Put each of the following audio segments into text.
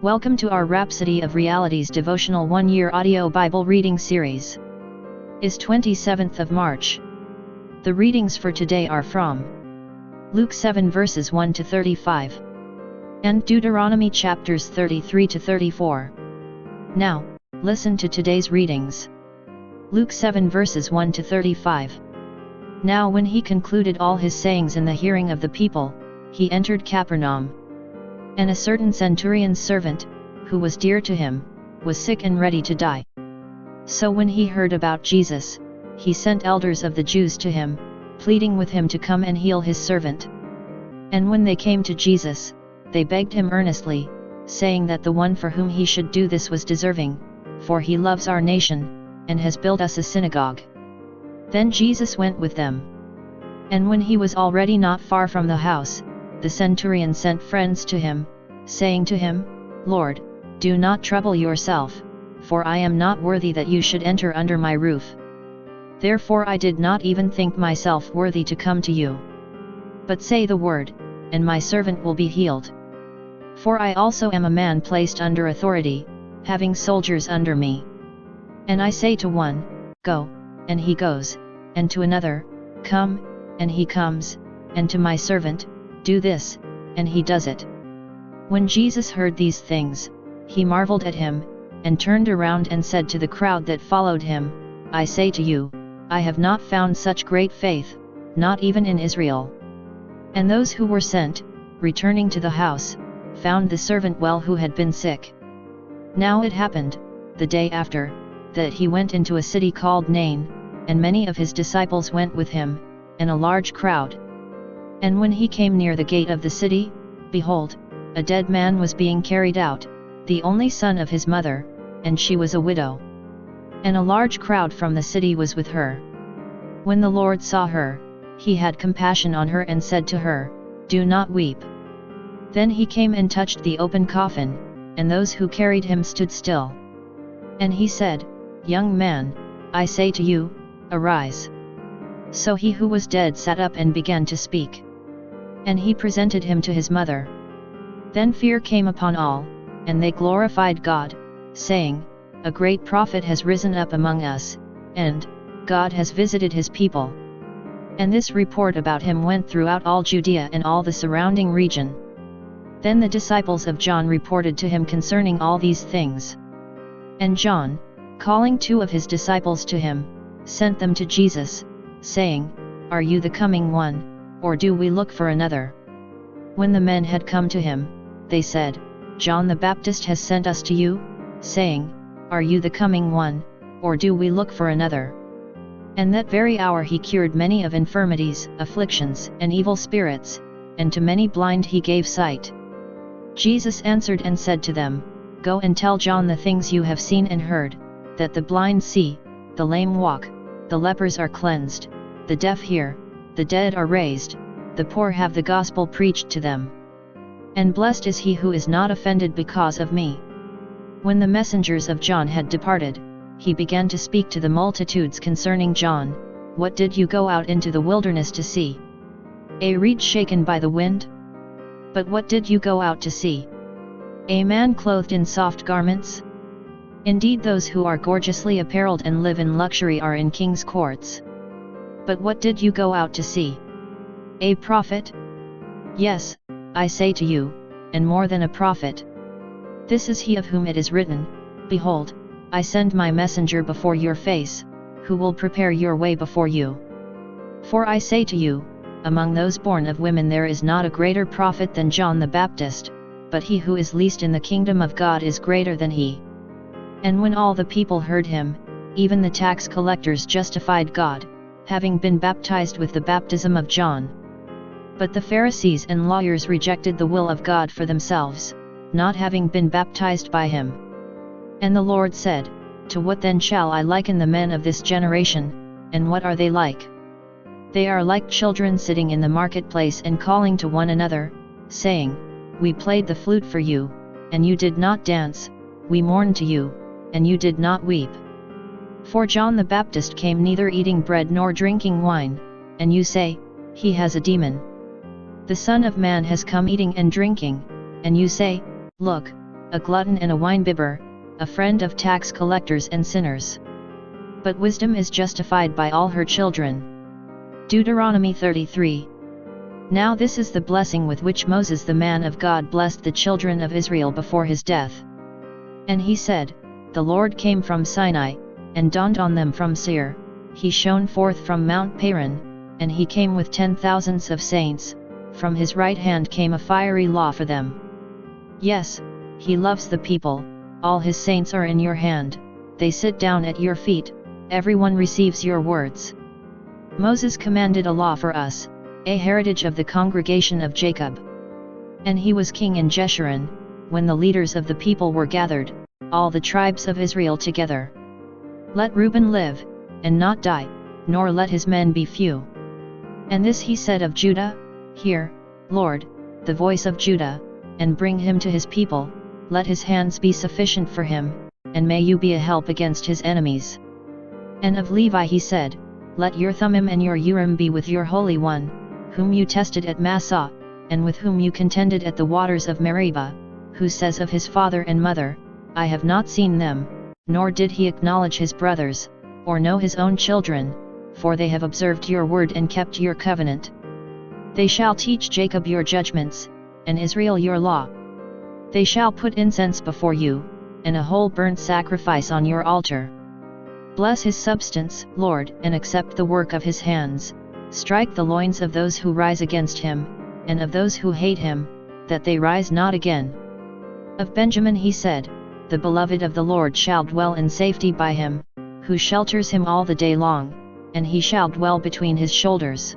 Welcome to our Rhapsody of Realities devotional 1-year audio Bible reading series. Is 27th of March. The readings for today are from Luke 7 verses 1 to 35 and Deuteronomy chapters 33 to 34. Now, listen to today's readings. Luke 7 verses 1 to 35. Now when he concluded all his sayings in the hearing of the people, he entered Capernaum. And a certain centurion's servant, who was dear to him, was sick and ready to die. So when he heard about Jesus, he sent elders of the Jews to him, pleading with him to come and heal his servant. And when they came to Jesus, they begged him earnestly, saying that the one for whom he should do this was deserving, for he loves our nation, and has built us a synagogue. Then Jesus went with them. And when he was already not far from the house, the centurion sent friends to him, saying to him, Lord, do not trouble yourself, for I am not worthy that you should enter under my roof. Therefore I did not even think myself worthy to come to you. But say the word, and my servant will be healed. For I also am a man placed under authority, having soldiers under me. And I say to one, Go, and he goes, and to another, Come, and he comes, and to my servant, Do this, and he does it. When Jesus heard these things, he marveled at him, and turned around and said to the crowd that followed him, I say to you, I have not found such great faith, not even in Israel. And those who were sent, returning to the house, found the servant well who had been sick. Now it happened, the day after, that he went into a city called Nain, and many of his disciples went with him, and a large crowd. And when he came near the gate of the city, behold, a dead man was being carried out, the only son of his mother, and she was a widow. And a large crowd from the city was with her. When the Lord saw her, he had compassion on her and said to her, Do not weep. Then he came and touched the open coffin, and those who carried him stood still. And he said, Young man, I say to you, arise. So he who was dead sat up and began to speak. And he presented him to his mother. Then fear came upon all, and they glorified God, saying, A great prophet has risen up among us, and God has visited his people. And this report about him went throughout all Judea and all the surrounding region. Then the disciples of John reported to him concerning all these things. And John, calling 2 of his disciples to him, sent them to Jesus, saying, Are you the coming one, or do we look for another? When the men had come to him, they said, John the Baptist has sent us to you, saying, Are you the coming one, or do we look for another? And that very hour he cured many of infirmities, afflictions, and evil spirits, and to many blind he gave sight. Jesus answered and said to them, Go and tell John the things you have seen and heard, that the blind see, the lame walk, the lepers are cleansed, the deaf hear, the dead are raised, the poor have the gospel preached to them. And blessed is he who is not offended because of me. When the messengers of John had departed, he began to speak to the multitudes concerning John, What did you go out into the wilderness to see? A reed shaken by the wind? But what did you go out to see? A man clothed in soft garments? Indeed those who are gorgeously apparelled and live in luxury are in king's courts. But what did you go out to see? A prophet? Yes, I say to you, and more than a prophet. This is he of whom it is written, Behold, I send my messenger before your face, who will prepare your way before you. For I say to you, among those born of women there is not a greater prophet than John the Baptist, but he who is least in the kingdom of God is greater than he. And when all the people heard him, even the tax collectors justified God, having been baptized with the baptism of John. But the Pharisees and lawyers rejected the will of God for themselves, not having been baptized by him. And the Lord said, To what then shall I liken the men of this generation, and what are they like? They are like children sitting in the marketplace and calling to one another, saying, We played the flute for you, and you did not dance, we mourned to you, and you did not weep. For John the Baptist came neither eating bread nor drinking wine, and you say, He has a demon. The Son of Man has come eating and drinking, and you say, Look, a glutton and a winebibber, a friend of tax collectors and sinners. But wisdom is justified by all her children. Deuteronomy 33. Now this is the blessing with which Moses the man of God blessed the children of Israel before his death. And he said, The Lord came from Sinai, and dawned on them from Seir, he shone forth from Mount Paran, and he came with 10,000s of saints, from his right hand came a fiery law for them. Yes, he loves the people, all his saints are in your hand, they sit down at your feet, everyone receives your words. Moses commanded a law for us, a heritage of the congregation of Jacob. And he was king in Jeshurun, when the leaders of the people were gathered, all the tribes of Israel together. Let Reuben live, and not die, nor let his men be few. And this he said of Judah, Hear, Lord, the voice of Judah, and bring him to his people, let his hands be sufficient for him, and may you be a help against his enemies. And of Levi he said, Let your Thummim and your Urim be with your Holy One, whom you tested at Massah, and with whom you contended at the waters of Meribah, who says of his father and mother, I have not seen them, nor did he acknowledge his brothers, or know his own children, for they have observed your word and kept your covenant. They shall teach Jacob your judgments, and Israel your law. They shall put incense before you, and a whole burnt sacrifice on your altar. Bless his substance, Lord, and accept the work of his hands, strike the loins of those who rise against him, and of those who hate him, that they rise not again. Of Benjamin he said, The beloved of the Lord shall dwell in safety by him, who shelters him all the day long, and he shall dwell between his shoulders.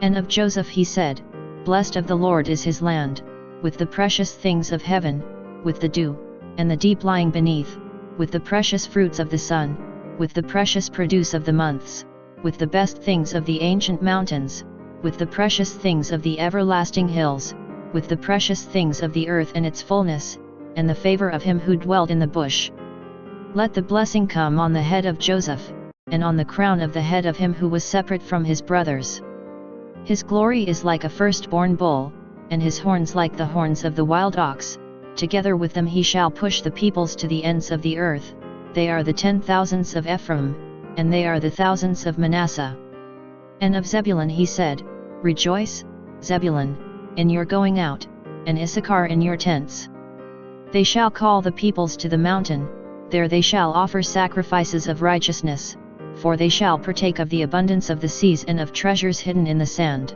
And of Joseph he said, Blessed of the Lord is his land, with the precious things of heaven, with the dew, and the deep lying beneath, with the precious fruits of the sun, with the precious produce of the months, with the best things of the ancient mountains, with the precious things of the everlasting hills, with the precious things of the earth and its fullness, and the favor of him who dwelt in the bush. Let the blessing come on the head of Joseph, and on the crown of the head of him who was separate from his brothers. His glory is like a firstborn bull, and his horns like the horns of the wild ox, together with them he shall push the peoples to the ends of the earth, they are the 10,000s of Ephraim, and they are the thousands of Manasseh. And of Zebulun he said, Rejoice, Zebulun, in your going out, and Issachar in your tents. They shall call the peoples to the mountain, there they shall offer sacrifices of righteousness, for they shall partake of the abundance of the seas and of treasures hidden in the sand.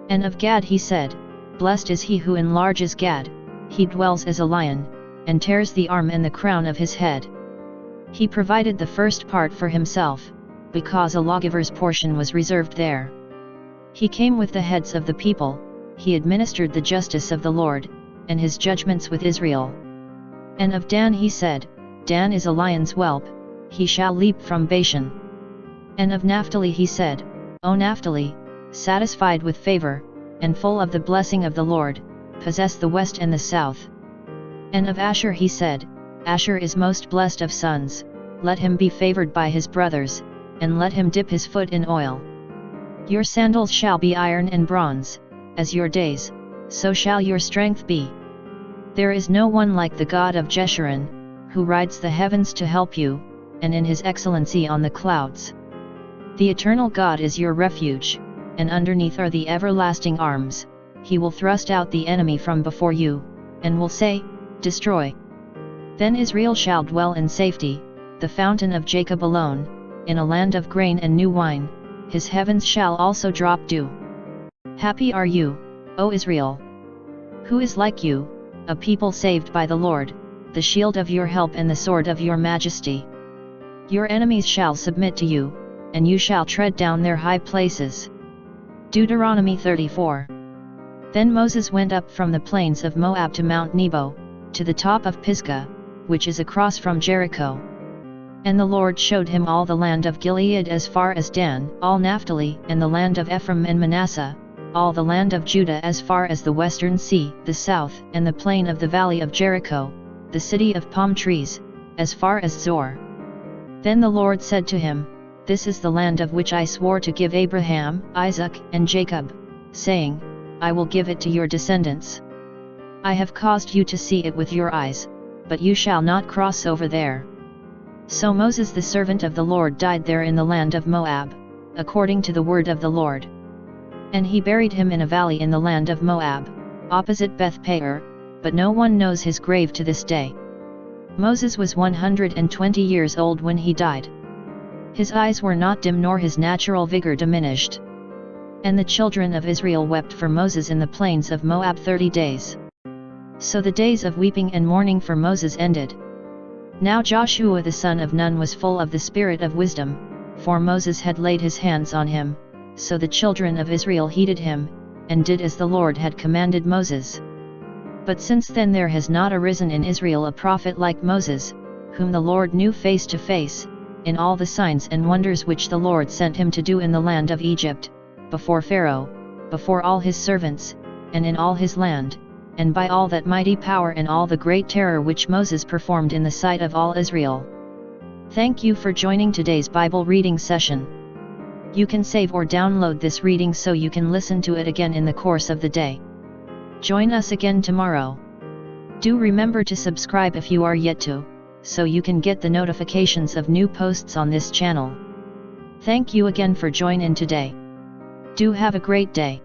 And of Gad he said, Blessed is he who enlarges Gad, he dwells as a lion, and tears the arm and the crown of his head. He provided the first part for himself, because a lawgiver's portion was reserved there. He came with the heads of the people, he administered the justice of the Lord, and his judgments with Israel. And of Dan he said, Dan is a lion's whelp, he shall leap from Bashan. And of Naphtali he said, O Naphtali, satisfied with favor, and full of the blessing of the Lord, possess the west and the south. And of Asher he said, Asher is most blessed of sons, let him be favored by his brothers, and let him dip his foot in oil. Your sandals shall be iron and bronze, as your days, so shall your strength be. There is no one like the God of Jeshurun, who rides the heavens to help you, and in his excellency on the clouds. The eternal God is your refuge, and underneath are the everlasting arms, he will thrust out the enemy from before you, and will say, Destroy. Then Israel shall dwell in safety, the fountain of Jacob alone, in a land of grain and new wine, his heavens shall also drop dew. Happy are you, O Israel! Who is like you, a people saved by the Lord, the shield of your help and the sword of your majesty? Your enemies shall submit to you, and you shall tread down their high places. Deuteronomy 34. Then Moses went up from the plains of Moab to Mount Nebo, to the top of Pisgah, which is across from Jericho. And the Lord showed him all the land of Gilead as far as Dan, all Naphtali, and the land of Ephraim and Manasseh, all the land of Judah as far as the western sea, the south, and the plain of the valley of Jericho, the city of palm trees, as far as Zor. Then the Lord said to him, This is the land of which I swore to give Abraham, Isaac, and Jacob, saying, I will give it to your descendants. I have caused you to see it with your eyes, but you shall not cross over there. So Moses the servant of the Lord died there in the land of Moab, according to the word of the Lord. And he buried him in a valley in the land of Moab, opposite Beth-peor, but no one knows his grave to this day. Moses was 120 years old when he died. His eyes were not dim nor his natural vigor diminished. And the children of Israel wept for Moses in the plains of Moab 30 days. So the days of weeping and mourning for Moses ended. Now Joshua the son of Nun was full of the spirit of wisdom, for Moses had laid his hands on him, so the children of Israel heeded him, and did as the Lord had commanded Moses. But since then there has not arisen in Israel a prophet like Moses, whom the Lord knew face to face, in all the signs and wonders which the Lord sent him to do in the land of Egypt, before Pharaoh, before all his servants, and in all his land, and by all that mighty power and all the great terror which Moses performed in the sight of all Israel. Thank you for joining today's Bible reading session. You can save or download this reading so you can listen to it again in the course of the day. Join us again tomorrow. Do remember to subscribe if you are yet to, so you can get the notifications of new posts on this channel. Thank you again for joining in today. Do have a great day.